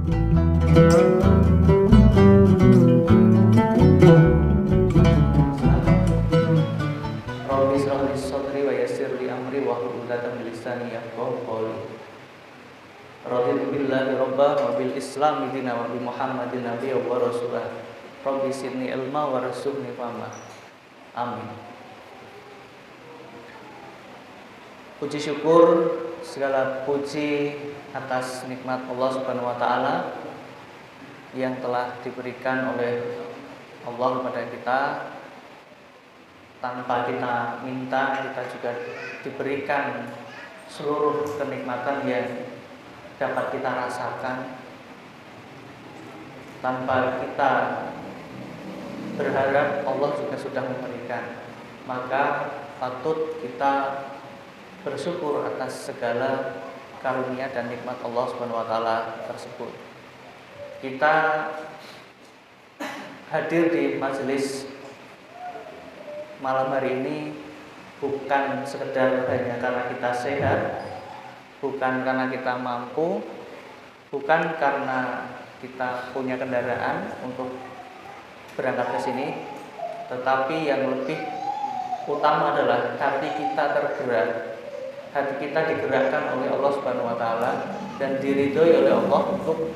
Rabbi shrah li sadri wa yassir li amri wahlul 'uqdatam min lisani yafqahu qawli. Raditu billahi rabban wa bil islam dinan wa bi Muhammadin nabiyyan wa rasulah. Rabbi zidni ilma warzuqni fahma. Amin. Puji syukur, segala puji atas nikmat Allah Subhanahu wa taala yang telah diberikan oleh Allah kepada kita. Tanpa kita minta, kita juga diberikan seluruh kenikmatan yang dapat kita rasakan. Tanpa kita berharap, Allah juga sudah memberikan. Maka patut kita bersyukur atas segala karunia dan nikmat Allah Subhanahu wa taala tersebut. Kita hadir di majelis malam hari ini bukan sekedar hanya karena kita sehat, bukan karena kita mampu, bukan karena kita punya kendaraan untuk berangkat ke sini, tetapi yang lebih utama adalah hati kita tergerak. Hati kita digerakkan oleh Allah Subhanahu wa taala dan diridhoi oleh Allah untuk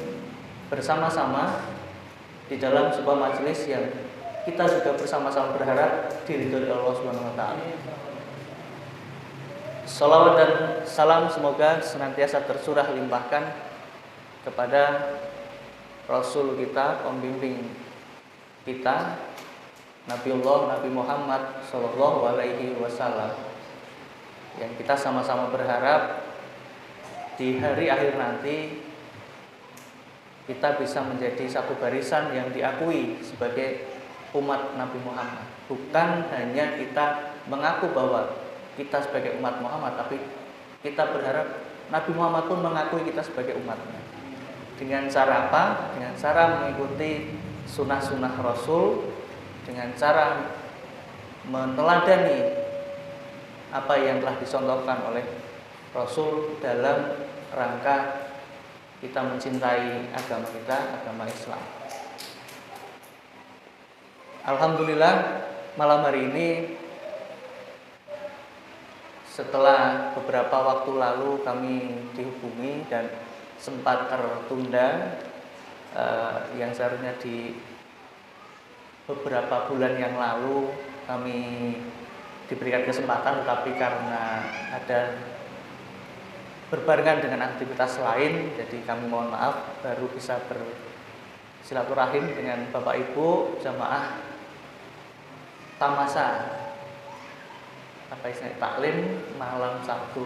bersama-sama di dalam sebuah majelis yang kita juga bersama-sama berharap diridhoi oleh Allah Subhanahu wa taala. Shalawat dan salam semoga senantiasa tercurah limpahkan kepada Rasul kita, pembimbing kita, Nabiullah Nabi Muhammad sallallahu alaihi wasallam, yang kita sama-sama berharap di hari akhir nanti kita bisa menjadi satu barisan yang diakui sebagai umat Nabi Muhammad. Bukan hanya kita mengaku bahwa kita sebagai umat Muhammad, tapi kita berharap Nabi Muhammad pun mengakui kita sebagai umatnya. Dengan cara apa? Dengan cara mengikuti sunnah-sunnah Rasul, dengan cara meneladani apa yang telah dicontohkan oleh Rasul dalam rangka kita mencintai agama kita, agama Islam. Alhamdulillah, malam hari ini setelah beberapa waktu lalu kami dihubungi dan sempat tertunda, yang seharusnya di beberapa bulan yang lalu kami diberikan kesempatan, tetapi karena ada berbarengan dengan aktivitas lain, jadi kami mohon maaf baru bisa bersilaturahim dengan Bapak Ibu jamaah Tamasa, apa istilahnya, taklim malam Sabtu.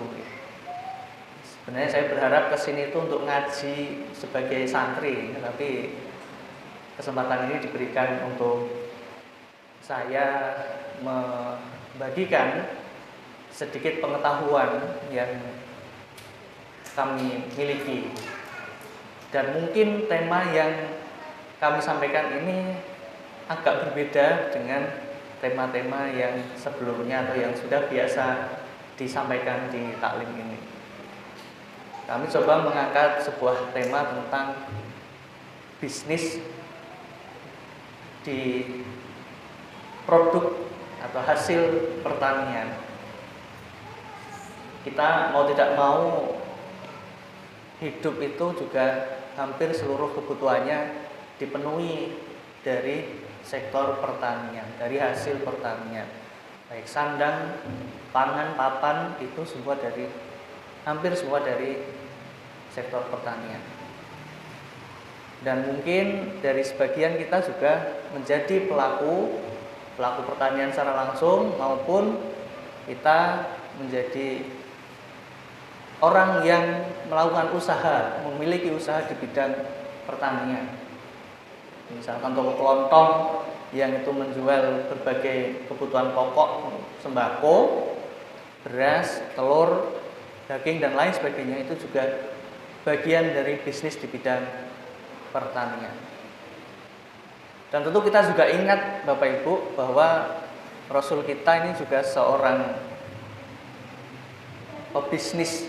Sebenarnya saya berharap kesini itu untuk ngaji sebagai santri, tapi kesempatan ini diberikan untuk saya membagikan sedikit pengetahuan yang kami miliki. Dan mungkin tema yang kami sampaikan ini agak berbeda dengan tema-tema yang sebelumnya atau yang sudah biasa disampaikan di taklim ini. Kami coba mengangkat sebuah tema tentang bisnis di produk atau hasil pertanian. Kita mau tidak mau, hidup itu juga hampir seluruh kebutuhannya dipenuhi dari sektor pertanian, dari hasil pertanian. Baik sandang, pangan, papan, itu semua hampir semua dari sektor pertanian. Dan mungkin dari sebagian kita juga menjadi pelaku pertanian secara langsung, maupun kita menjadi orang yang melakukan usaha, memiliki usaha di bidang pertanian. Misalkan toko kelontong yang itu menjual berbagai kebutuhan pokok, sembako, beras, telur, daging, dan lain sebagainya, itu juga bagian dari bisnis di bidang pertanian. Dan tentu kita juga ingat Bapak Ibu bahwa Rasul kita ini juga seorang pebisnis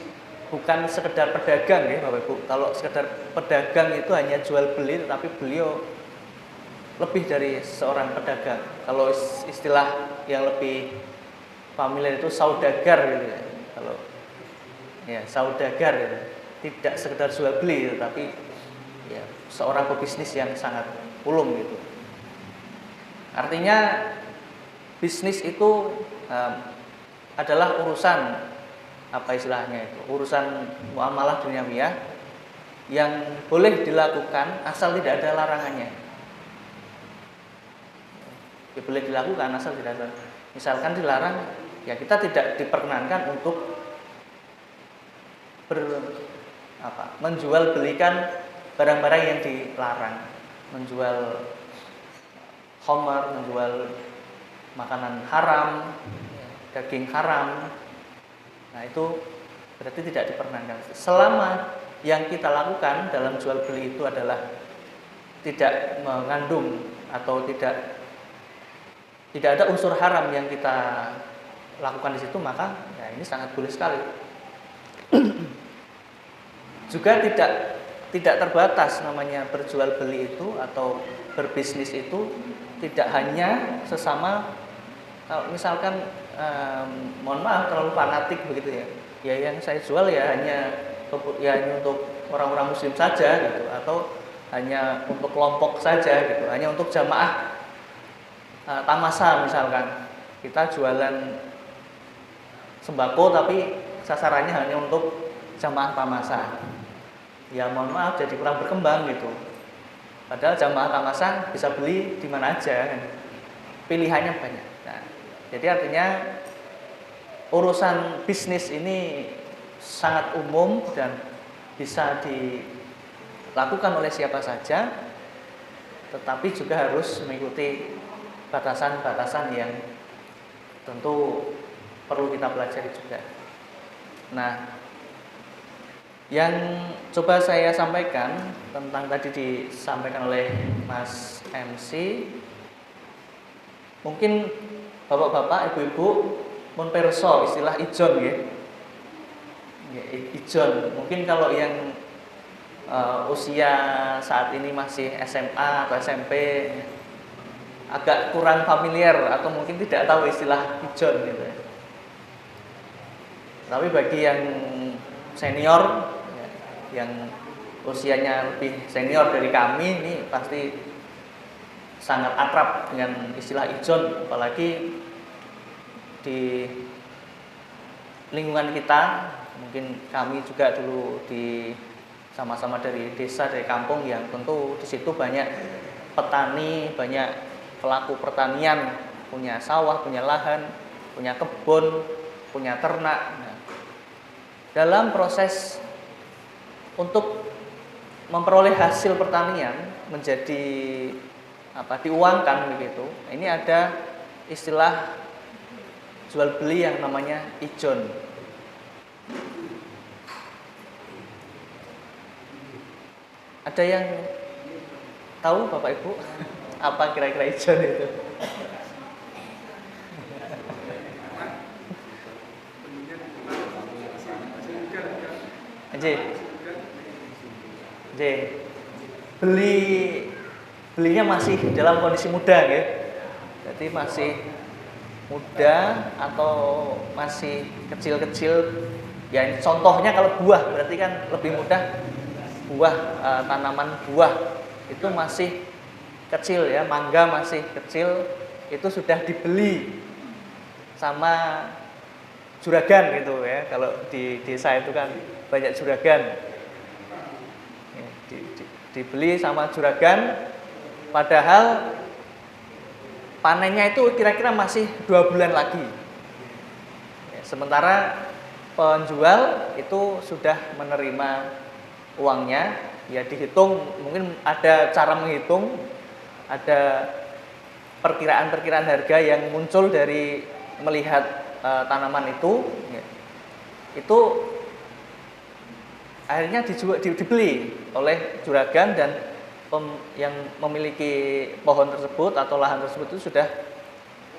bukan sekedar pedagang ya Bapak Ibu. Kalau sekedar pedagang itu hanya jual beli, tetapi beliau lebih dari seorang pedagang. Kalau istilah yang lebih familiar itu saudagar gitu ya. Kalau ya saudagar gitu. Tidak sekedar jual beli, tetapi ya seorang pebisnis yang sangat ulung gitu. Artinya bisnis itu adalah urusan apa istilahnya itu, urusan muamalah duniawiyah yang boleh dilakukan asal tidak ada larangannya. Ya, boleh dilakukan asal tidak ada. Misalkan dilarang, ya kita tidak diperkenankan untuk menjual belikan barang-barang yang dilarang, menjual khamar, menjual makanan haram, daging haram. Nah, itu berarti tidak diperkenankan. Selama yang kita lakukan dalam jual beli itu adalah tidak mengandung atau tidak ada unsur haram yang kita lakukan di situ, maka ya ini sangat boleh sekali. Juga tidak terbatas namanya berjual beli itu atau berbisnis itu tidak hanya sesama, kalau misalkan mohon maaf terlalu fanatik begitu ya. Ya yang saya jual ya hanya untuk orang-orang muslim saja gitu, atau hanya untuk kelompok saja gitu, hanya untuk jamaah tamasa misalkan. Kita jualan sembako tapi sasarannya hanya untuk jamaah tamasa. Ya mohon maaf jadi kurang berkembang gitu. Padahal jamaah tamasa bisa beli di mana aja kan. Pilihannya banyak. Nah, jadi artinya urusan bisnis ini sangat umum dan bisa dilakukan oleh siapa saja, tetapi juga harus mengikuti batasan-batasan yang tentu perlu kita pelajari juga. Nah, yang coba saya sampaikan tentang tadi disampaikan oleh Mas MC, mungkin bapak-bapak, ibu-ibu mun perso istilah ijon ya. Ya, ijon. Mungkin kalau yang usia saat ini masih SMA atau SMP agak kurang familiar atau mungkin tidak tahu istilah ijon gitu ya. Tapi bagi yang senior ya, yang usianya lebih senior dari kami, ini pasti sangat akrab dengan istilah ijon, apalagi di lingkungan kita. Mungkin kami juga dulu sama-sama dari desa, dari kampung, yang tentu di situ banyak petani, banyak pelaku pertanian, punya sawah, punya lahan, punya kebun, punya ternak. Nah, dalam proses untuk memperoleh hasil pertanian menjadi diuangkan begitu, ini ada istilah jual beli yang namanya ijon. Ada yang tahu Bapak Ibu apa kira-kira ijon itu? Belinya masih dalam kondisi muda ya. Jadi masih muda atau masih kecil-kecil. Ya contohnya kalau buah berarti kan lebih mudah. Buah, tanaman buah itu masih kecil ya, mangga masih kecil, itu sudah dibeli sama juragan gitu ya. Kalau di desa itu kan banyak juragan, ya, dibeli sama juragan, padahal panennya itu kira-kira masih 2 bulan lagi ya, sementara penjual itu sudah menerima uangnya, ya dihitung, mungkin ada cara menghitung, ada perkiraan-perkiraan harga yang muncul dari melihat tanaman itu, ya. Itu akhirnya dibeli oleh juragan, dan yang memiliki pohon tersebut atau lahan tersebut itu sudah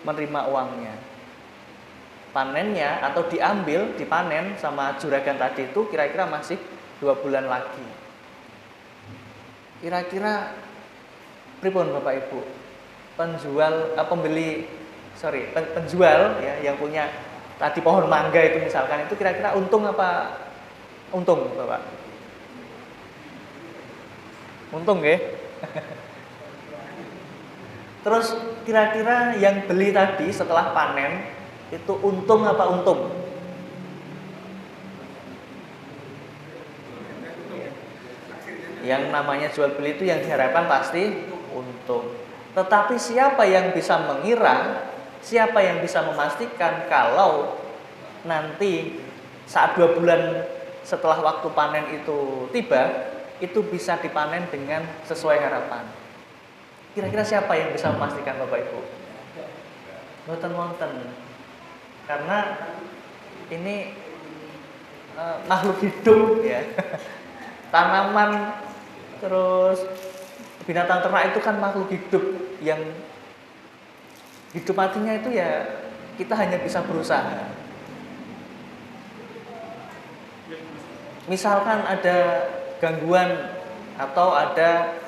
menerima uangnya. panennya atau dipanen sama juragan tadi itu kira-kira masih 2 bulan lagi. Kira-kira pripun Bapak Ibu? Penjual ya yang punya tadi pohon mangga itu misalkan, itu kira-kira untung apa untung Bapak? Untung ya? Terus kira-kira yang beli tadi setelah panen itu untung apa untung? Yang namanya jual beli itu yang diharapkan pasti untung. Tetapi siapa yang bisa mengira, siapa yang bisa memastikan kalau nanti saat 2 bulan setelah waktu panen itu tiba, itu bisa dipanen dengan sesuai harapan? Kira-kira siapa yang bisa memastikan Bapak Ibu? Wonten. Karena ini makhluk hidup ya. Tanaman terus binatang ternak itu kan makhluk hidup yang hidup matinya itu ya kita hanya bisa berusaha. Misalkan ada gangguan atau ada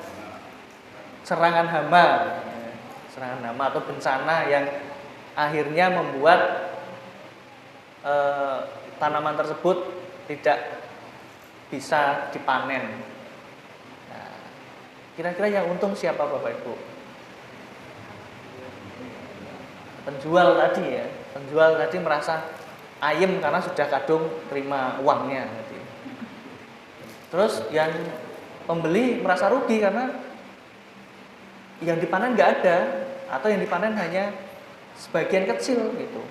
serangan hama atau bencana yang akhirnya membuat tanaman tersebut tidak bisa dipanen. Nah, kira-kira yang untung siapa Bapak Ibu? Penjual tadi merasa ayem karena sudah kadung terima uangnya. Terus yang pembeli merasa rugi karena yang dipanen nggak ada atau yang dipanen hanya sebagian kecil gitu.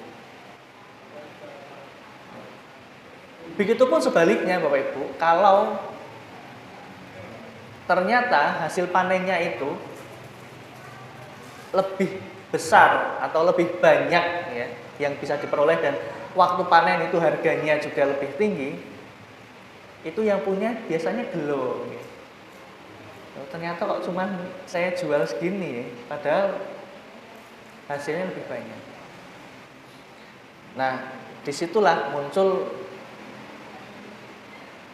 Begitupun sebaliknya Bapak Ibu, kalau ternyata hasil panennya itu lebih besar atau lebih banyak ya yang bisa diperoleh dan waktu panen itu harganya juga lebih tinggi, itu yang punya biasanya gelo. Ternyata kok cuma saya jual segini, padahal hasilnya lebih banyak. Nah, disitulah muncul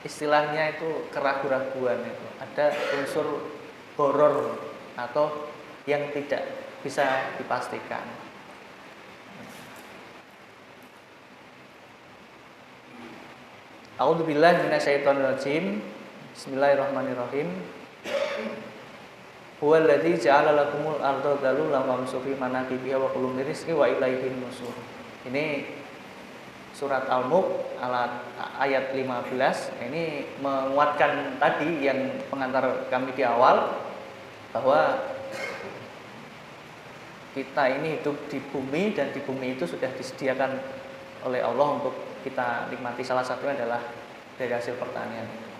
istilahnya itu keraguan-raguan itu. Ada unsur horor atau yang tidak bisa dipastikan. A'udzubillahi minasyaitonirrajim. Bismillahirrahmanirrahim. Huwallazi ja'ala lakumul arda dhalulan famshu fi manakibiha wa kulu min rizqi wa ilaihin nusyur. Ini surat Al-Mulk ayat 15. Ini menguatkan tadi yang pengantar kami di awal, bahwa kita ini hidup di bumi dan di bumi itu sudah disediakan oleh Allah untuk kita nikmati. Salah satunya adalah dari hasil pertanian.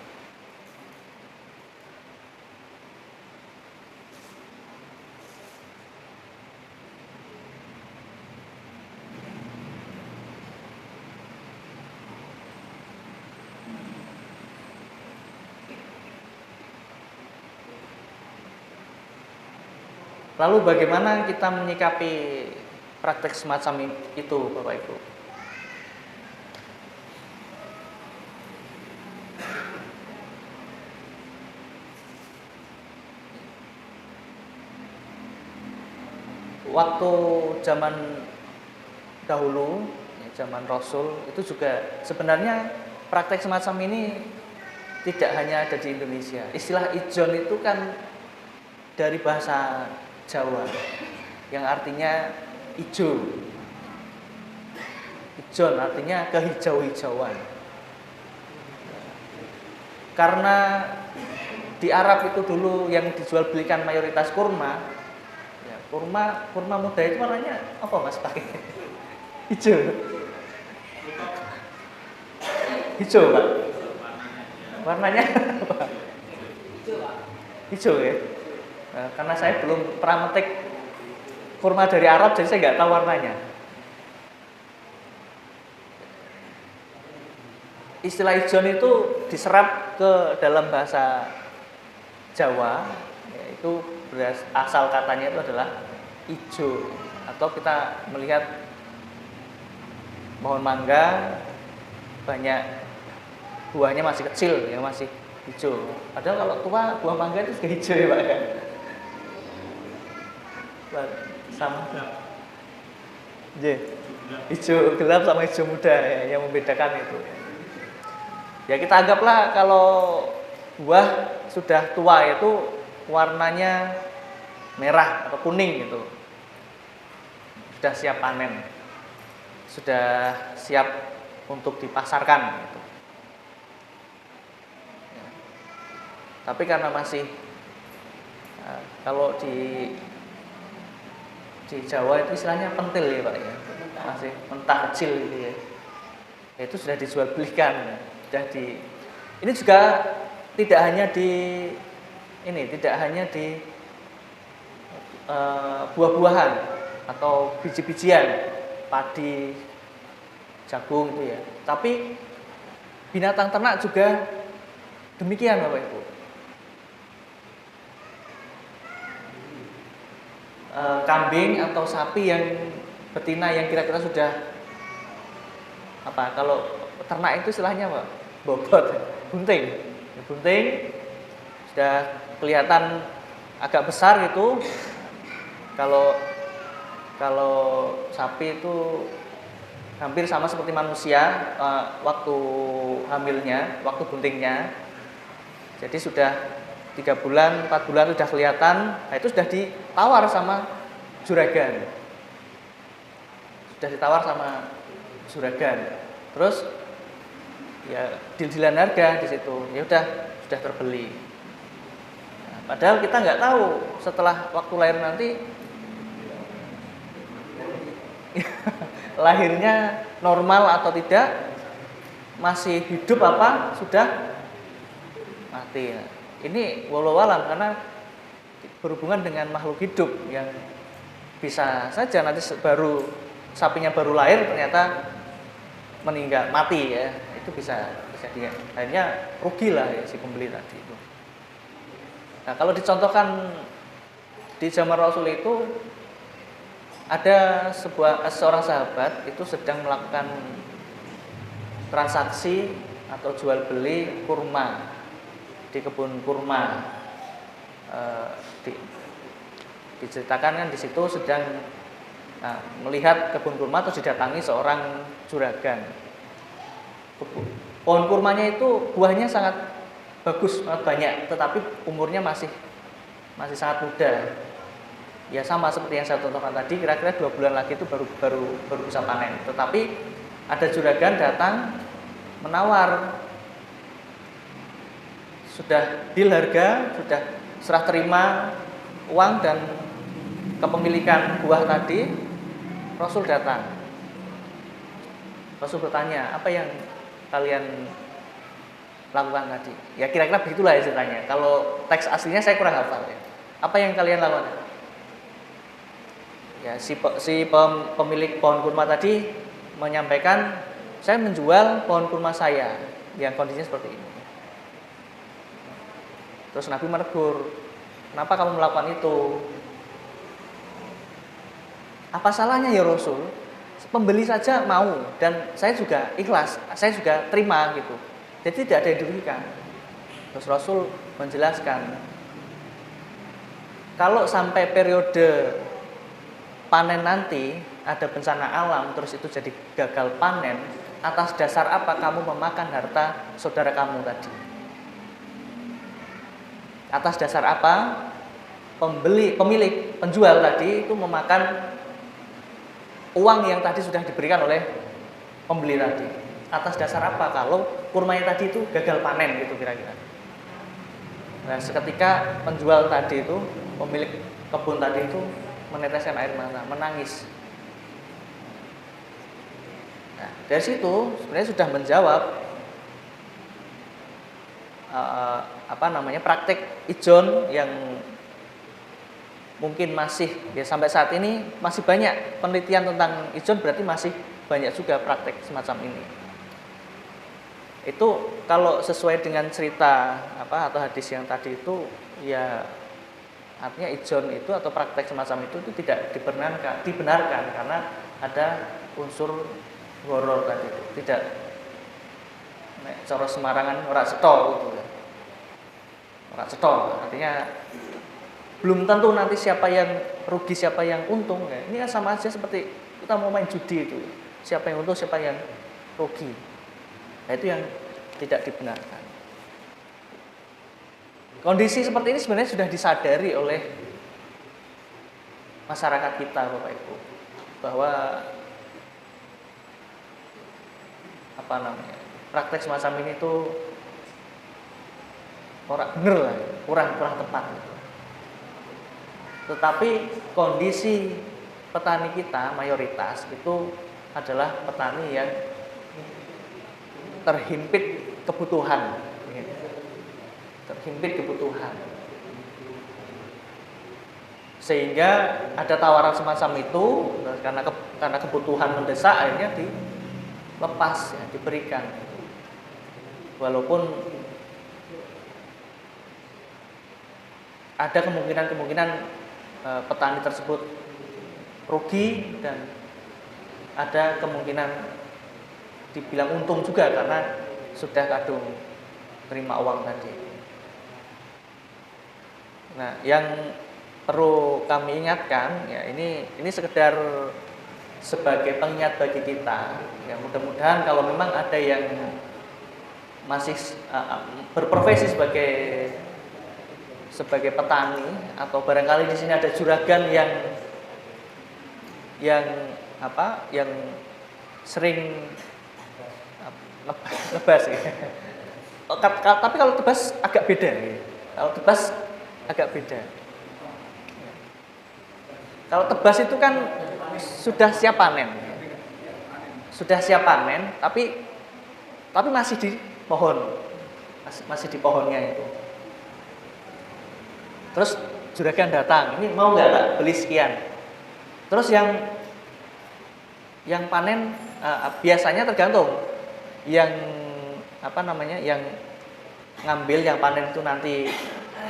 Lalu bagaimana kita menyikapi praktek semacam itu Bapak Ibu? Waktu zaman dahulu, zaman Rasul, itu juga sebenarnya praktek semacam ini tidak hanya ada di Indonesia. Istilah ijon itu kan dari bahasa Jawa yang artinya ijo. Ijon artinya kehijau-hijauan. Karena di Arab itu dulu yang dijual belikan mayoritas kurma. Ya, kurma muda itu warnanya apa Mas pakai? Hijau. Hijau, Pak. Warnanya apa? Hijau ya. Nah, karena saya belum pernah metik kurma dari Arab, jadi saya nggak tahu warnanya. Istilah ijon itu diserap ke dalam bahasa Jawa, yaitu asal katanya itu adalah ijo, atau kita melihat pohon mangga banyak buahnya masih kecil ya, masih hijau. Padahal kalau tua buah mangga itu sudah hijau ya Pak ya. Sama. Hijau gelap sama hijau muda ya, yang membedakan itu. Ya kita anggaplah kalau buah sudah tua itu warnanya merah atau kuning gitu. Sudah siap panen. Sudah siap untuk dipasarkan gitu. Ya. Tapi karena masih kalau di Jawa itu istilahnya pentil ya Pak ya, masih mentah kecil gitu ya. Itu sudah dijual belikan, ini juga tidak hanya di buah-buahan atau biji-bijian, padi, jagung itu ya. Tapi binatang ternak juga demikian Bapak Ibu. Kambing atau sapi yang betina yang kira-kira sudah kalau ternak itu istilahnya apa? Bobot, bunting. Bunting sudah kelihatan agak besar gitu. Kalau sapi itu hampir sama seperti manusia waktu hamilnya, waktu buntingnya. Jadi sudah 3 bulan, 4 bulan sudah kelihatan, nah itu sudah ditawar sama juragan. Terus ya deal-dealan harga di situ. Ya sudah terbeli. Nah, padahal kita nggak tahu setelah waktu lahir nanti lahirnya normal atau tidak, masih hidup apa sudah mati. Nah, ini walau alam karena berhubungan dengan makhluk hidup yang bisa saja nanti sapinya baru lahir ternyata meninggal mati ya, itu bisa dia akhirnya rugi lah ya si pembeli tadi itu. Nah kalau dicontohkan di zaman Rasul itu ada seorang sahabat itu sedang melakukan transaksi atau jual beli kurma di kebun kurma. Diceritakan kan di situ sedang melihat kebun kurma terus didatangi seorang juragan. Pohon kurmanya itu buahnya sangat bagus, banyak, tetapi umurnya masih sangat muda. Ya sama seperti yang saya contohkan tadi, kira-kira 2 bulan lagi itu baru bisa panen. Tetapi ada juragan datang menawar, sudah deal harga, sudah serah terima uang dan kepemilikan buah tadi. Rasul datang. Rasul bertanya, apa yang kalian lakukan tadi? Ya kira-kira begitulah ya ceritanya. Kalau teks aslinya saya kurang hafal ya. Apa yang kalian lakukan? Ya si pemilik pohon kurma tadi menyampaikan, saya menjual pohon kurma saya yang kondisinya seperti ini. Terus Nabi menegur, kenapa kamu melakukan itu? Apa salahnya ya Rasul? Pembeli saja mau dan saya juga ikhlas, saya juga terima gitu. Jadi tidak ada yang dirugikan. Terus Rasul menjelaskan, kalau sampai periode panen nanti ada bencana alam terus itu jadi gagal panen, atas dasar apa kamu memakan harta saudara kamu tadi? Atas dasar apa pemilik penjual tadi itu memakan uang yang tadi sudah diberikan oleh pembeli tadi? Atas dasar apa kalau kurmanya tadi itu gagal panen gitu kira-kira? Nah, seketika penjual tadi itu, pemilik kebun tadi itu meneteskan air mata, menangis. Nah, dari situ sebenarnya sudah menjawab praktek ijon yang mungkin masih ya sampai saat ini masih banyak penelitian tentang ijon, berarti masih banyak juga praktek semacam ini. Itu kalau sesuai dengan cerita atau hadis yang tadi itu ya artinya ijon itu atau praktek semacam itu tidak dibenarkan karena ada unsur horor tadi itu. Tidak, nek cara Semarangan ora cetha gitu ya. Ora cetha, artinya belum tentu nanti siapa yang rugi siapa yang untung ya. Ini kan sama aja seperti kita mau main judi itu. Siapa yang untung siapa yang rugi. Nah, itu yang tidak dibenarkan. Kondisi seperti ini sebenarnya sudah disadari oleh masyarakat kita, Bapak Ibu, bahwa praktek semacam ini tuh orang bener lah, kurang tepat. Tetapi kondisi petani kita mayoritas itu adalah petani yang terhimpit kebutuhan, sehingga ada tawaran semacam itu karena kebutuhan mendesak akhirnya dilepas ya, diberikan, walaupun ada kemungkinan petani tersebut rugi dan ada kemungkinan dibilang untung juga karena sudah kadung terima uang tadi. Nah, yang perlu kami ingatkan ya, ini sekedar sebagai pengingat bagi kita ya, mudah-mudahan kalau memang ada yang masih berprofesi sebagai petani atau barangkali di sini ada juragan yang sering nebas ya. Tapi kalau tebas agak beda ya. Kalau tebas itu kan sudah siap panen, tapi masih di pohon, masih di pohonnya itu. Terus juragan datang, ini mau nggak tak beli sekian. Terus yang panen biasanya tergantung yang ngambil yang panen itu nanti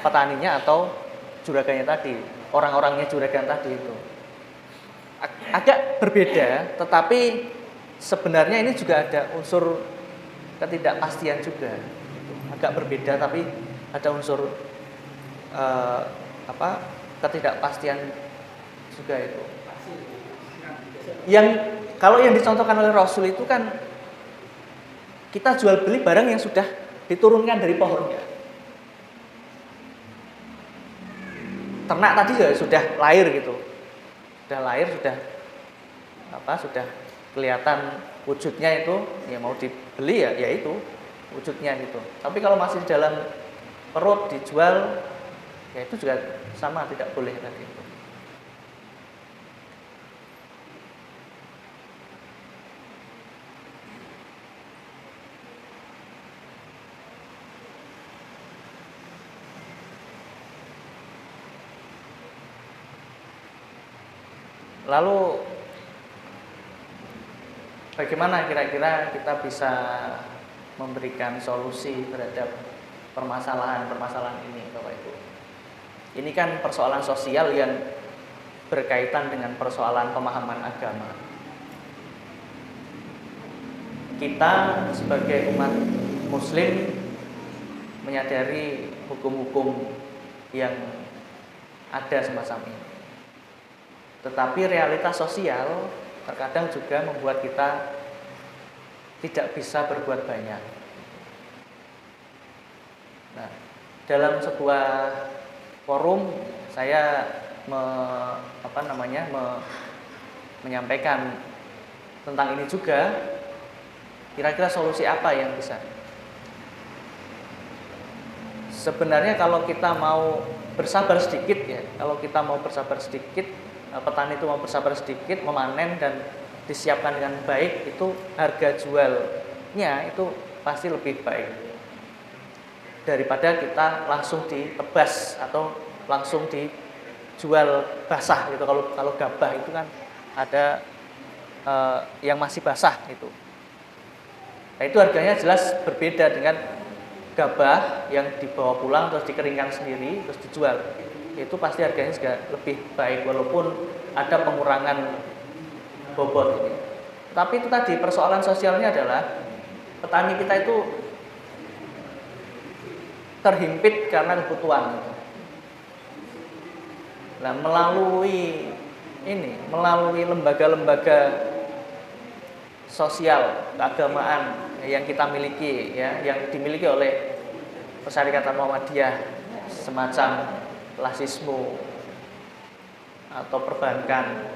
petaninya atau juragannya tadi, orang-orangnya juragan tadi itu. Agak berbeda, tetapi sebenarnya ini juga ada unsur ketidakpastian juga. Agak berbeda tapi ada unsur ketidakpastian juga itu. Yang kalau yang dicontohkan oleh Rasul itu kan kita jual beli barang yang sudah diturunkan dari pohonnya. Ternak tadi sudah lahir gitu. Sudah kelihatan wujudnya itu, ya mau dibeli ya itu wujudnya gitu. Tapi kalau masih di dalam perut dijual, ya itu juga sama, tidak boleh tadi itu. Lalu bagaimana kira-kira kita bisa memberikan solusi terhadap permasalahan ini, Bapak Ibu? Ini kan persoalan sosial yang berkaitan dengan persoalan pemahaman agama. Kita sebagai umat Muslim menyadari hukum-hukum yang ada semacam ini. Tetapi realitas sosial terkadang juga membuat kita tidak bisa berbuat banyak. Nah, dalam sebuah forum saya menyampaikan tentang ini juga. Kira-kira solusi apa yang bisa? Sebenarnya kalau kita mau bersabar sedikit ya, petani itu mau bersabar sedikit, memanen dan disiapkan dengan baik, itu harga jualnya itu pasti lebih baik daripada kita langsung ditebas atau langsung dijual basah gitu. Kalau gabah itu kan ada yang masih basah itu. Nah, itu harganya jelas berbeda dengan gabah yang dibawa pulang terus dikeringkan sendiri terus dijual. Itu pasti harganya juga lebih baik walaupun ada pengurangan bobot ini. Tapi itu tadi persoalan sosialnya adalah petani kita itu terhimpit karena kebutuhan. Nah, melalui lembaga-lembaga sosial keagamaan yang kita miliki, ya, yang dimiliki oleh Persyarikatan Muhammadiyah, semacam Lasismu atau perbankan,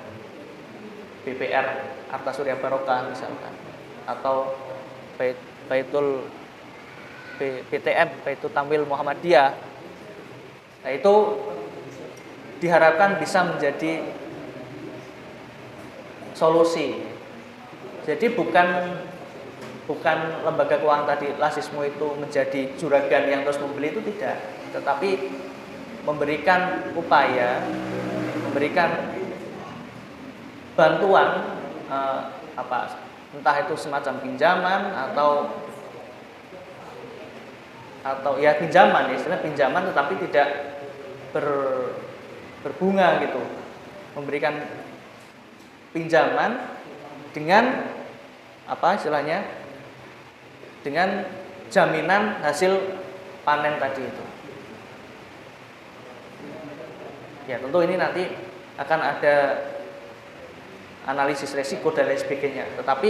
BPR Arta Surya Barokah misalkan, atau Baitul BTM, Baitul Tamwil Muhammadiyah. Nah, itu diharapkan bisa menjadi solusi. Jadi bukan lembaga keuangan tadi Lasismu itu menjadi juragan yang terus membeli, itu tidak, tetapi memberikan upaya, memberikan bantuan entah itu semacam pinjaman atau ya pinjaman, istilah pinjaman tetapi tidak berbunga gitu. Memberikan pinjaman dengan dengan jaminan hasil panen tadi itu. Ya, tentu ini nanti akan ada analisis resiko dan lain sebagainya. Tetapi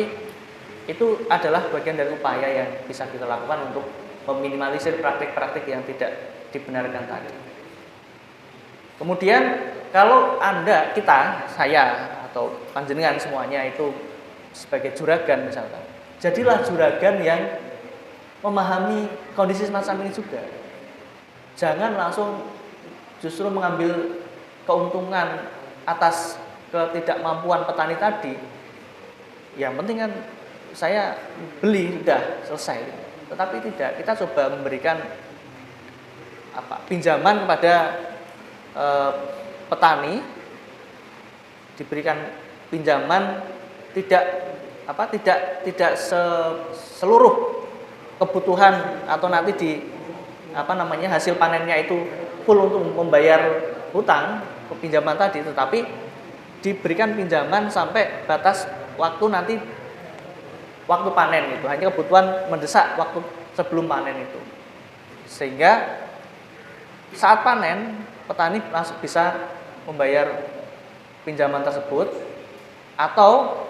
itu adalah bagian dari upaya yang bisa kita lakukan untuk meminimalisir praktik-praktik yang tidak dibenarkan tadi. Kemudian kalau saya atau panjenengan semuanya itu sebagai juragan misalkan, jadilah juragan yang memahami kondisi semacam ini juga. Jangan langsung justru mengambil keuntungan atas ketidakmampuan petani tadi. Yang penting kan saya beli sudah selesai. Tetapi tidak, kita coba memberikan pinjaman kepada petani, diberikan pinjaman tidak seluruh kebutuhan atau nanti hasil panennya itu full untuk membayar hutang pinjaman tadi, tetapi diberikan pinjaman sampai batas waktu panen itu, hanya kebutuhan mendesak waktu sebelum panen itu, sehingga saat panen petani langsung bisa membayar pinjaman tersebut, atau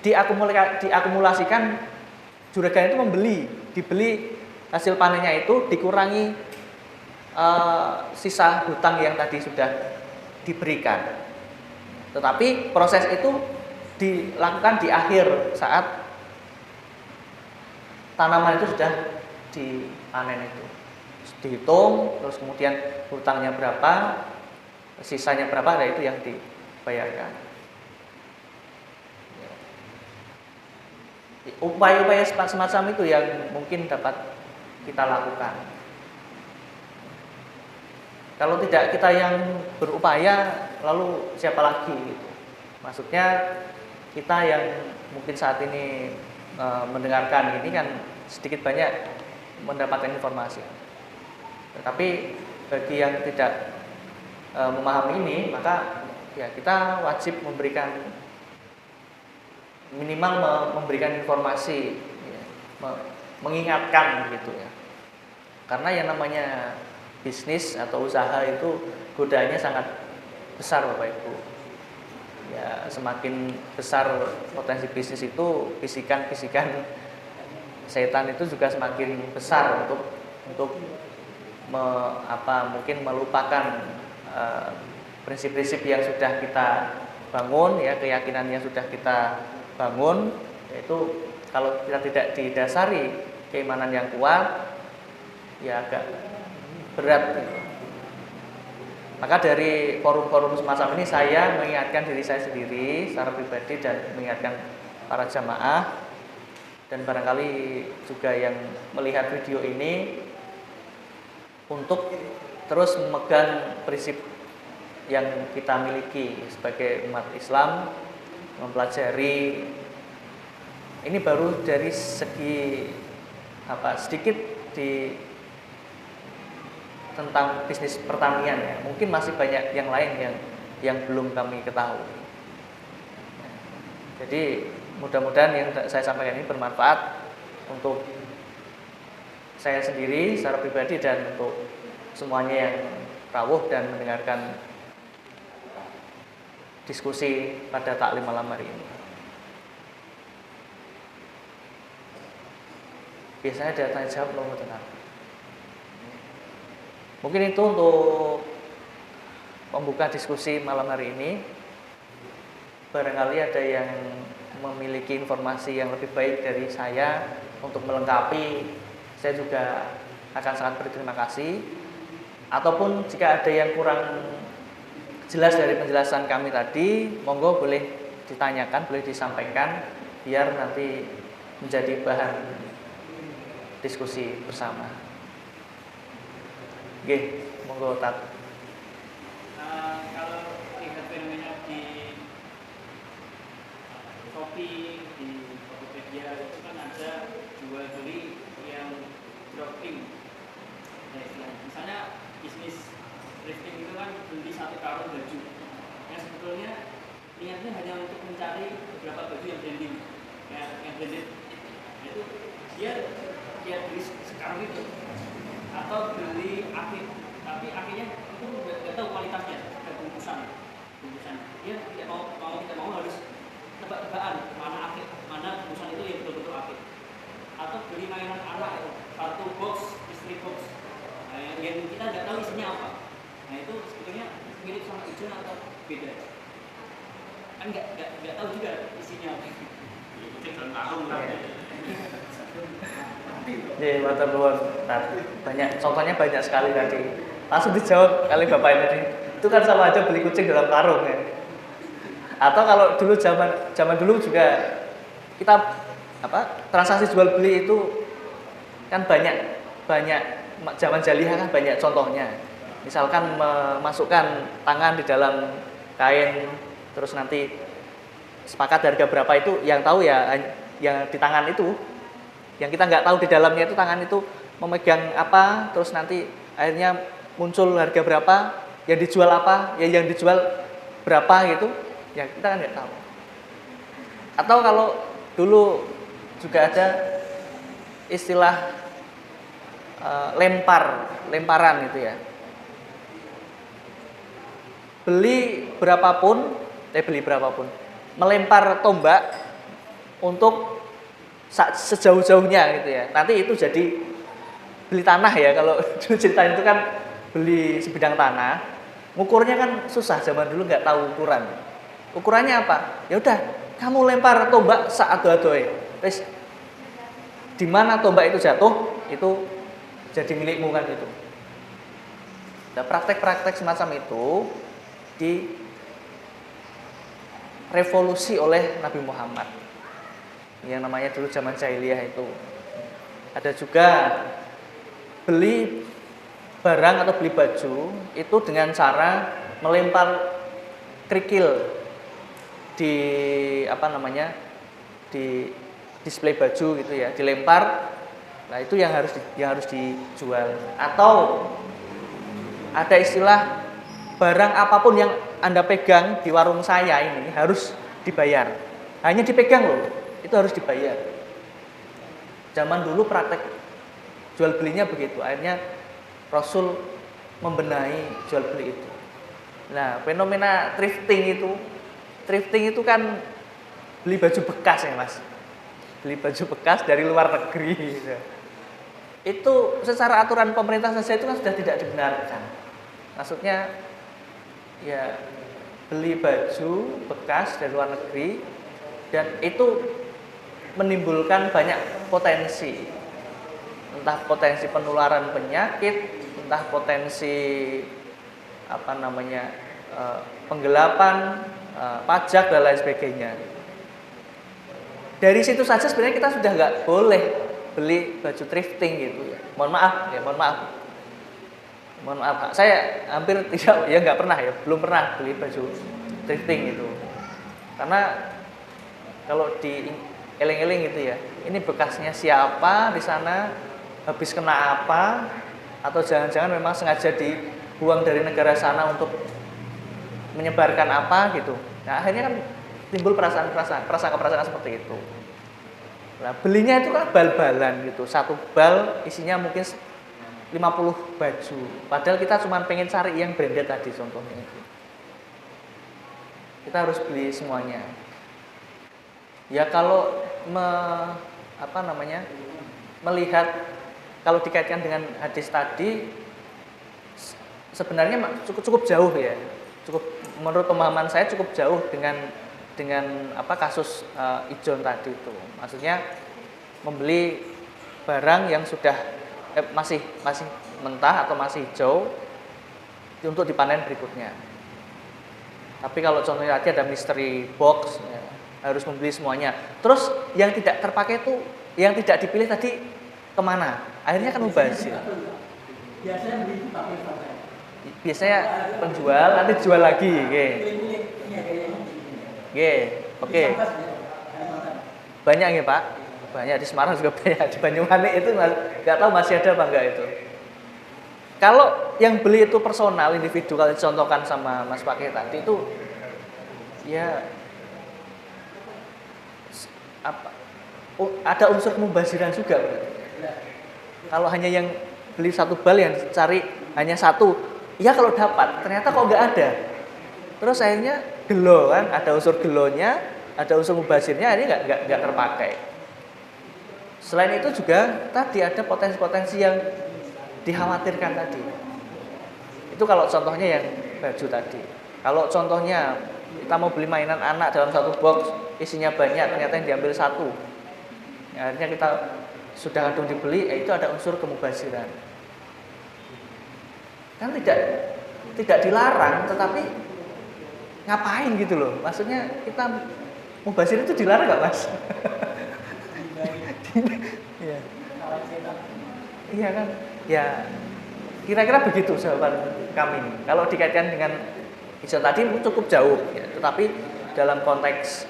diakumulasikan, juragan itu dibeli hasil panennya itu, dikurangi sisa hutang yang tadi sudah diberikan. Tetapi proses itu dilakukan di akhir saat tanaman itu sudah dipanen itu. Dihitung, terus kemudian hutangnya berapa, sisanya berapa, nah itu yang dibayarkan. Upaya-upaya semacam itu yang mungkin dapat kita lakukan. Kalau tidak kita yang berupaya, lalu siapa lagi gitu. Maksudnya kita yang mungkin saat ini mendengarkan ini kan sedikit banyak mendapatkan informasi. Tetapi bagi yang tidak memahami ini, maka ya kita wajib minimal memberikan informasi, ya, mengingatkan gitu ya. Karena yang namanya bisnis atau usaha itu godaannya sangat besar Bapak Ibu. Ya, semakin besar potensi bisnis itu, bisikan-bisikan setan itu juga semakin besar untuk mungkin melupakan prinsip-prinsip yang sudah kita bangun, ya, keyakinan yang sudah kita bangun, yaitu kalau kita tidak didasari keimanan yang kuat, ya agak berat gitu. Maka dari forum-forum semacam ini saya mengingatkan diri saya sendiri secara pribadi dan mengingatkan para jamaah, dan barangkali juga yang melihat video ini, untuk terus memegang prinsip yang kita miliki sebagai umat Islam, mempelajari ini baru dari segi sedikit tentang bisnis pertanian ya. Mungkin masih banyak yang lain yang belum kami ketahui. Jadi mudah-mudahan yang saya sampaikan ini bermanfaat untuk saya sendiri secara pribadi dan untuk semuanya yang rawuh dan mendengarkan diskusi pada taklim malam hari ini. Biasanya ada tanya jawab loh, tenang. Mungkin itu untuk membuka diskusi malam hari ini. Barangkali ada yang memiliki informasi yang lebih baik dari saya untuk melengkapi, saya juga akan sangat berterima kasih. Ataupun jika ada yang kurang jelas dari penjelasan kami tadi, monggo boleh ditanyakan, boleh disampaikan, biar nanti menjadi bahan diskusi bersama. Oke, monggo Tat. Kalau lihat fenomena di Shopee, di Tokopedia itu kan ada jual beli yang dropping. Misalnya bisnis thrifting itu kan beli 1 karung baju. Yang sebetulnya niatnya hanya untuk mencari beberapa baju yang branding, yang branded. Itu dia beli sekarang itu atau beli akhir, tapi akhirnya itu nggak tahu kualitasnya, bungkusan. Dia tidak mau harus tebak-tebakan mana akhir, mana bungkusan itu yang betul-betul akhir. Atau beli mainan anak itu 1 box, istri box, yang kita nggak tahu isinya apa. Nah itu sebetulnya mirip sama ijon atau beda? Kan nggak tahu juga isinya apa. Ikutin dalam karung lah. Ya, mata nuwun. Banyak contohnya banyak sekali tadi. Langsung dijawab kali Bapak ini tadi. Itu kan sama aja beli kucing dalam karung ya. Atau kalau dulu zaman dulu juga kita transaksi jual beli itu kan banyak zaman jahiliyah kan banyak contohnya. Misalkan memasukkan tangan di dalam kain, terus nanti sepakat harga berapa, itu yang tahu ya yang di tangan itu. Yang kita nggak tahu di dalamnya itu tangan itu memegang apa, terus nanti akhirnya muncul harga berapa, yang dijual apa, ya yang dijual berapa gitu, ya kita kan nggak tahu. Atau kalau dulu juga ada istilah lemparan gitu ya. Beli berapapun, melempar tombak untuk sejauh-jauhnya gitu ya. Nanti itu jadi beli tanah ya. Kalau dulu ceritain itu kan beli sebidang tanah, ngukurnya kan susah, zaman dulu nggak tahu ukuran. Ukurannya apa? Ya udah, kamu lempar tombak sak-ado-adoe. Terus di mana tombak itu jatuh, itu jadi milikmu kan itu. Nah, praktek-praktek semacam itu direvolusi oleh Nabi Muhammad. Yang namanya dulu zaman jahiliyah itu. Ada juga beli barang atau beli baju itu dengan cara melempar kerikil di di display baju gitu ya, dilempar. Nah, itu yang harus dijual. Atau ada istilah barang apapun yang Anda pegang di warung saya ini harus dibayar. Hanya dipegang loh, itu harus dibayar. Zaman dulu praktek jual belinya begitu. Akhirnya Rasul membenahi jual beli itu. Nah, fenomena thrifting itu kan beli baju bekas ya Mas. Beli baju bekas dari luar negeri gitu. Itu secara aturan pemerintah saja itu kan sudah tidak dibenarkan. Maksudnya ya beli baju bekas dari luar negeri, dan itu menimbulkan banyak potensi. Entah potensi penularan penyakit, entah potensi penggelapan, pajak dan lain sebagainya. Dari situ saja sebenarnya kita sudah nggak boleh beli baju thrifting gitu ya. Mohon maaf, saya hampir nggak pernah ya, belum pernah beli baju thrifting gitu. Karena kalau di eling-eling gitu ya, ini bekasnya siapa di sana, habis kena apa, atau jangan-jangan memang sengaja dibuang dari negara sana untuk menyebarkan apa gitu. Nah, akhirnya kan timbul prasangka seperti itu. Nah, belinya itu kan bal-balan gitu. Satu bal isinya mungkin 50 baju. Padahal kita cuma pengen cari yang branded tadi contohnya itu. Kita harus beli semuanya. Ya kalau melihat kalau dikaitkan dengan hadis tadi sebenarnya cukup jauh ya. Menurut pemahaman saya cukup jauh dengan kasus ijon tadi itu. Maksudnya membeli barang yang sudah masih mentah atau masih hijau untuk dipanen berikutnya. Tapi kalau contohnya tadi ada mystery box ya, harus membeli semuanya. Terus yang tidak terpakai itu, yang tidak dipilih tadi kemana? Akhirnya kan mubazir. Biasanya penjual nanti jual lagi, oke. Banyak ya Pak, banyak di Semarang juga banyak, di Banyumanik itu nggak tahu masih ada apa enggak itu. Kalau yang beli itu personal, individu, kalau dicontohkan sama Mas Pakai tadi itu, ya ada unsur kemubaziran juga. Kalau hanya yang beli satu bal yang cari hanya satu, ya kalau dapat, ternyata kok nggak ada. Terus akhirnya gelo kan, ada unsur gelonya, ada unsur mubazirnya, ini nggak terpakai. Selain itu juga tadi ada potensi-potensi yang dikhawatirkan tadi. Itu kalau contohnya yang baju tadi. Kalau contohnya kita mau beli mainan anak dalam satu box isinya banyak, ternyata yang diambil satu. Ya, akhirnya kita sudah kadung dibeli, itu ada unsur kemubaziran. Kan tidak dilarang, tetapi ngapain gitu loh. Maksudnya kita mubazir itu dilarang nggak Mas? Iya. Iya kan? Ya kira-kira begitu jawaban kami. Kalau dikaitkan dengan hijau tadi cukup jauh, ya. Tetapi dalam konteks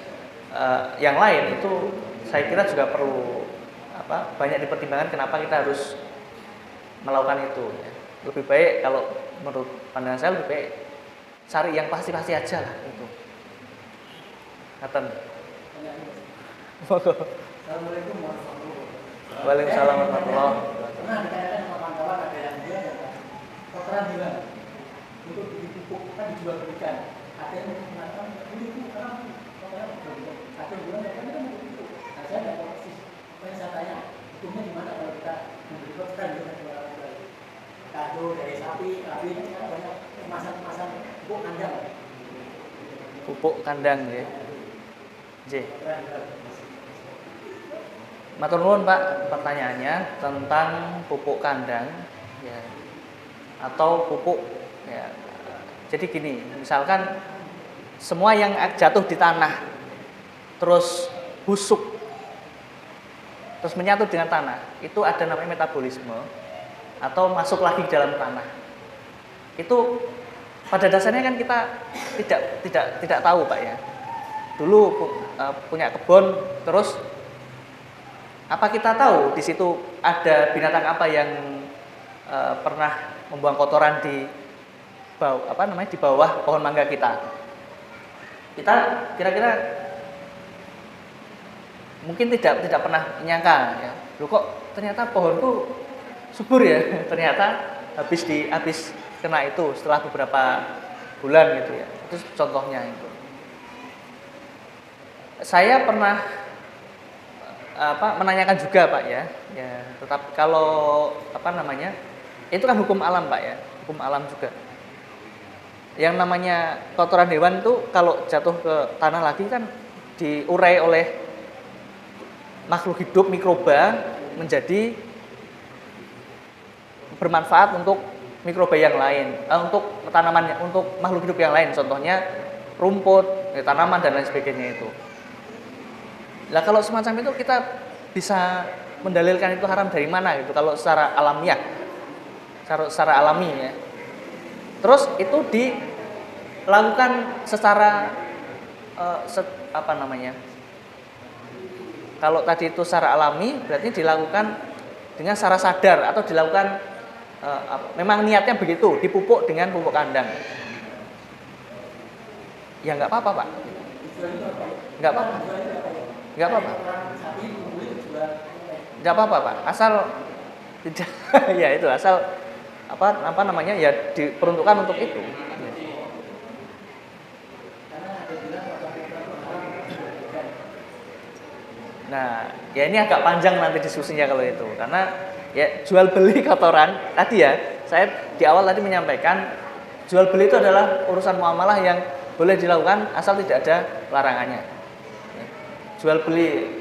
yang lain itu saya kira juga perlu banyak dipertimbangkan kenapa kita harus melakukan itu. Ya. Lebih baik kalau menurut pandangan saya lebih baik cari yang pasti-pasti aja lah itu. Ngaten. Assalamualaikum warahmatullahi wabarakatuh. Waalaikumsalam warahmatullahi wabarakatuh. Pernah dikatakan sama kawan-kawan ada yang dia kotoran hilang untuk dipupuk kan dijual belikan. Ada yang mengatakan itu karena kotoran dijual. Ada yang bilang kan itu untuk. Nah saya tidak tahu persis. Makanya saya tanya hukumnya gimana kalau kita membeli kotoran dengan jual kado dari sapi ini kan banyak kemasan pupuk kandang. Pupuk kandang ya. J. Matur nuwun Pak, pertanyaannya tentang pupuk kandang ya, atau pupuk ya. Jadi gini, misalkan semua yang jatuh di tanah terus busuk terus menyatu dengan tanah, itu ada namanya metabolisme atau masuk lagi ke dalam tanah. Itu pada dasarnya kan kita tidak tahu Pak ya. Dulu punya kebun terus apa kita tahu di situ ada binatang apa yang pernah membuang kotoran di bawah di bawah pohon mangga kita? Kita kira-kira mungkin tidak pernah menyangka ya. Loh kok ternyata pohonku subur ya? Ternyata habis kena itu setelah beberapa bulan gitu ya. Itu contohnya itu. Saya pernah menanyakan juga Pak ya, tetap kalau itu kan hukum alam Pak ya, hukum alam juga. Yang namanya kotoran hewan itu kalau jatuh ke tanah lagi kan diurai oleh makhluk hidup mikroba menjadi bermanfaat untuk mikroba yang lain, untuk tanaman, untuk makhluk hidup yang lain, contohnya rumput, tanaman dan lain sebagainya itu. Nah kalau semacam itu kita bisa mendalilkan itu haram dari mana gitu kalau secara alamiah, secara alami ya. Terus itu dilakukan secara kalau tadi itu secara alami berarti dilakukan dengan secara sadar atau dilakukan memang niatnya begitu, dipupuk dengan pupuk kandang. Ya nggak apa-apa Pak. Jual itu apa? Nggak apa-apa. Jual itu apa ya? Nggak apa-apa. Orang sapi kulit jual. Nggak apa-apa Pak, asal tidak ya itu asal apa namanya ya diperuntukkan untuk itu. Karena ada bilang kalau kita haram dijual. Nah, ya ini agak panjang nanti diskusinya kalau itu, karena ya jual beli kotoran tadi ya, saya di awal tadi menyampaikan jual beli itu adalah urusan muamalah yang boleh dilakukan asal tidak ada larangannya. Jual beli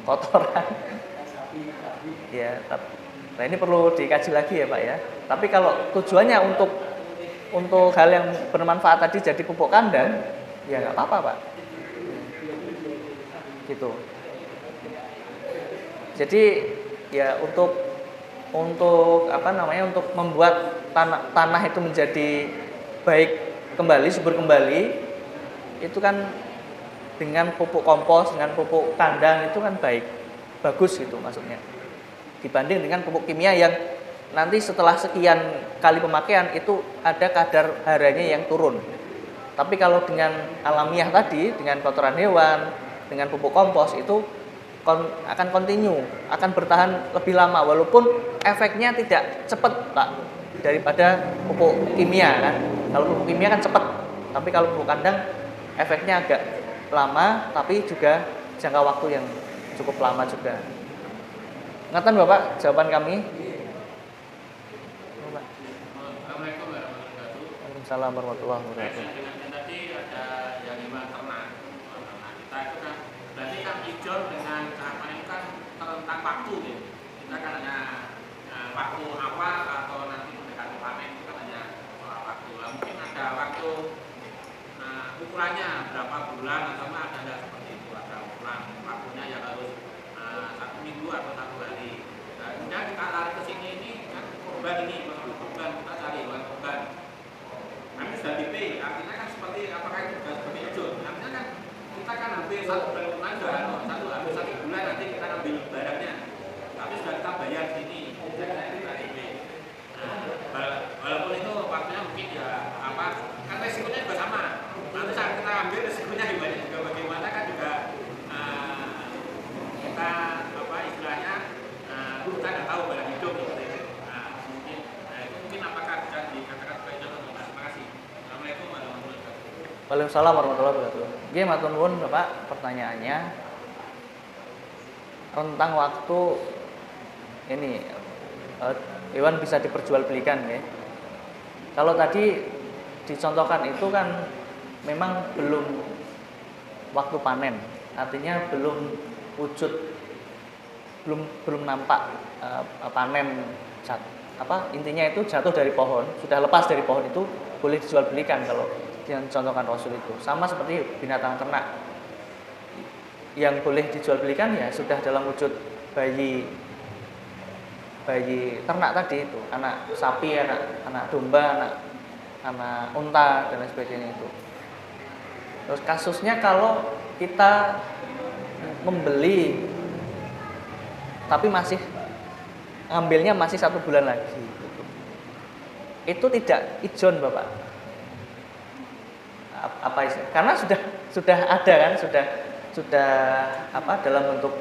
kotoran, ya, nah ini perlu dikaji lagi ya Pak ya. Tapi kalau tujuannya untuk hal yang bermanfaat tadi jadi pupuk kandang, ya nggak apa-apa Pak. Gitu. Jadi ya untuk apa namanya untuk membuat tanah itu menjadi baik kembali, subur kembali, itu kan dengan pupuk kompos, dengan pupuk kandang itu kan bagus gitu maksudnya. Dibanding dengan pupuk kimia yang nanti setelah sekian kali pemakaian itu ada kadar haranya yang turun. Tapi kalau dengan alamiah tadi, dengan kotoran hewan, dengan pupuk kompos itu akan kontinu, akan bertahan lebih lama walaupun efeknya tidak cepat Pak daripada pupuk kimia kan. Kalau pupuk kimia kan cepat, tapi kalau pupuk kandang efeknya agak lama tapi juga jangka waktu yang cukup lama juga. Ngatan Bapak jawaban kami? Assalamualaikum warahmatullahi wabarakatuh. Waalaikumsalam warahmatullahi wabarakatuh. Tadi ada yang 5 ternak. Kita itu kan berarti kan hijau dengan tahapan itu kan tentang waktu gitu. Kita kan hanya waktu awal atau nanti mendekati panen itu kan hanya waktu. Mungkin ada waktu ukurannya berapa bulan atau ada nggak seperti itu, ada ukuran waktunya yang harus 1 minggu atau 1 hari. Nah, kemudian kita lari ke sini ini kan korban ini, korban kita cari hewan korban. Kami sudah BP, artinya kan seperti apakah itu sudah seperti itu? Artinya kan kita kan hampir 1 bulan kemarin sudah hampir 1 bulan nanti kita ambil barangnya, tapi sudah kita bayar sini, jadi kita BP. Walaupun itu waktunya mungkin ya kan resikonya juga sama. Nanti saat kita ambil resikonya hewannya juga bagaimana kan juga kita istilahnya kita nggak tahu barang hidup seperti itu. Itu mungkin apakah bisa dikatakan sebagai contoh? Terima kasih. Assalamualaikum warahmatullahi wabarakatuh. Waalaikumsalam warahmatullahi wabarakatuh. Nggih matur nuwun Bapak, pertanyaannya rentang waktu ini hewan bisa diperjualbelikan ya. Kalau tadi dicontohkan itu kan memang belum waktu panen, artinya belum wujud, belum nampak panen intinya itu jatuh dari pohon, sudah lepas dari pohon itu boleh dijual belikan kalau yang contohkan Rasul itu. Sama seperti binatang ternak yang boleh dijual belikan ya sudah dalam wujud bayi ternak tadi itu, anak sapi, anak domba, anak unta dan lain sebagainya itu. Terus kasusnya kalau kita membeli tapi ngambilnya masih 1 bulan lagi, itu tidak ijon Bapak. Karena sudah ada kan, sudah dalam bentuk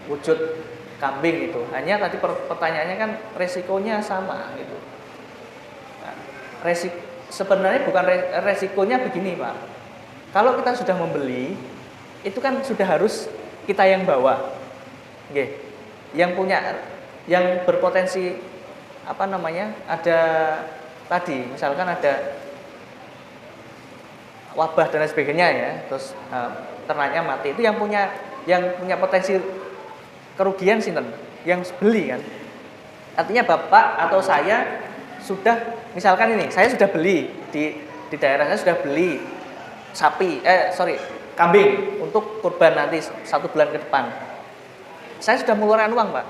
wujud kambing itu. Hanya tadi pertanyaannya kan resikonya sama gitu. Nah, sebenarnya bukan resikonya begini Pak. Kalau kita sudah membeli, itu kan sudah harus kita yang bawa. Oke. Yang berpotensi ada tadi misalkan ada wabah dan lain sebagainya ya, terus ternaknya mati, itu yang punya potensi kerugian sinten? Yang beli kan. Artinya Bapak atau saya sudah, misalkan ini, saya sudah beli di daerah saya sudah beli kambing untuk kurban nanti 1 bulan ke depan. Saya sudah mengeluarkan uang Pak.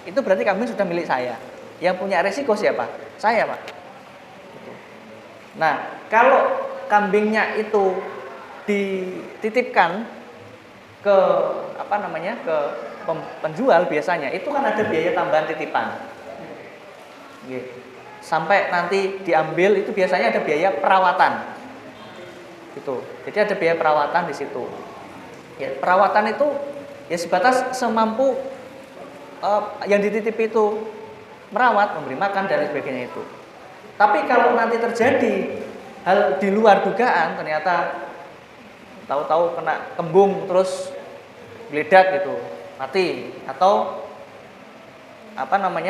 Itu berarti kambing sudah milik saya. Yang punya resiko siapa? Saya Pak. Nah, kalau kambingnya itu dititipkan ke ke penjual biasanya itu kan ada biaya tambahan titipan. Sampai nanti diambil itu biasanya ada biaya perawatan. Gitu. Jadi ada biaya perawatan di situ. Ya, perawatan itu ya sebatas semampu yang dititipi itu merawat, memberi makan dan sebagainya itu. Tapi kalau nanti terjadi hal di luar dugaan, ternyata tahu-tahu kena kembung terus geledak gitu, mati, atau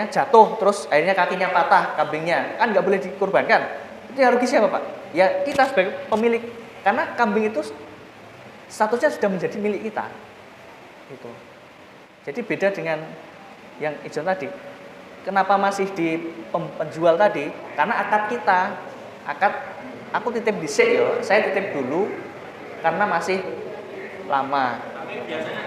jatuh terus akhirnya kakinya patah, kambingnya, kan nggak boleh dikorbankan. Itu yang rugi siapa, Pak? Ya kita sebagai pemilik, karena kambing itu statusnya sudah menjadi milik kita. Gitu. Jadi beda dengan yang ijon tadi. Kenapa masih di penjual tadi? Karena aku titip dhisik ya, saya titip dulu karena masih lama. Tapi biasanya